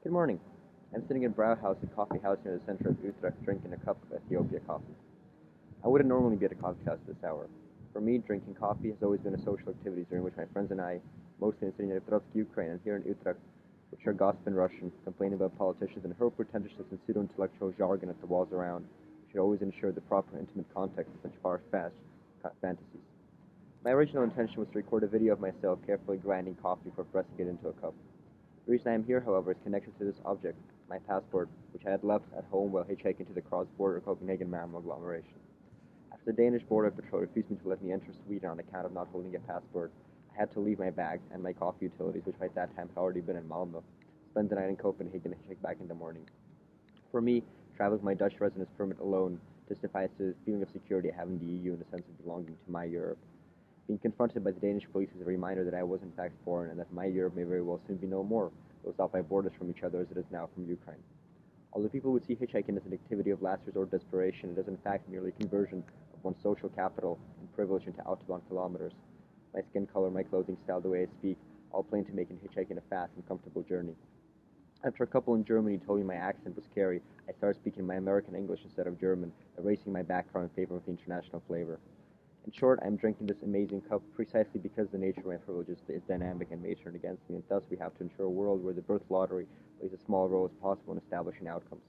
Good morning. I'm sitting in Brouwhouse, a coffee house near the center of Utrecht, drinking a cup of Ethiopia coffee. I wouldn't normally be at a coffee house this hour. For me, drinking coffee has always been a social activity during which my friends and I, mostly in the city of Petrovsk, Ukraine, and here in Utrecht, would share gossip in Russian, complain about politicians, and hurl pretentiousness and pseudo-intellectual jargon at the walls around, which should always ensure the proper intimate context of such far-fetched fantasies. My original intention was to record a video of myself carefully grinding coffee before pressing it into a cup. The reason I am here, however, is connected to this object, my passport, which I had left at home while hitchhiking to the cross-border Copenhagen-Malmö agglomeration. After the Danish border patrol refused me to let me enter Sweden on account of not holding a passport, I had to leave my bag and my coffee utilities, which by that time had already been in Malmö, spend the night in Copenhagen and hitchhike back in the morning. For me, traveling with my Dutch residence permit alone testifies to the feeling of security I have in the EU and a sense of belonging to my Europe. Being confronted by the Danish police is a reminder that I was in fact foreign and that my Europe may very well soon be no more, closed off by borders from each other as it is now from Ukraine. Although people would see hitchhiking as an activity of last resort desperation, it is in fact merely conversion of one's social capital and privilege into autobahn kilometers. My skin color, my clothing style, the way I speak, all plain to making hitchhiking a fast and comfortable journey. After a couple in Germany told me my accent was scary, I started speaking my American English instead of German, erasing my background in favor of the international flavor. In short, I am drinking this amazing cup precisely because the nature of my privileges is dynamic and may turn against me, and thus we have to ensure a world where the birth lottery plays as small a role as possible in establishing outcomes.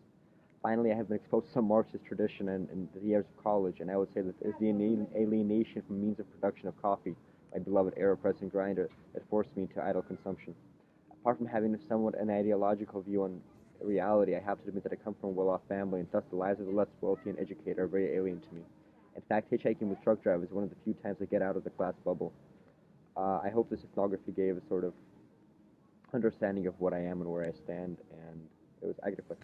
Finally, I have been exposed to some Marxist tradition in the years of college, and I would say that it is the alienation from means of production of coffee, my beloved AeroPress and grinder, that forced me into idle consumption. Apart from having somewhat an ideological view on reality, I have to admit that I come from a well-off family, and thus the lives of the less wealthy and educated are very alien to me. In fact, hitchhiking with truck drivers is one of the few times I get out of the class bubble. I hope this ethnography gave a sort of understanding of what I am and where I stand, and it was adequate.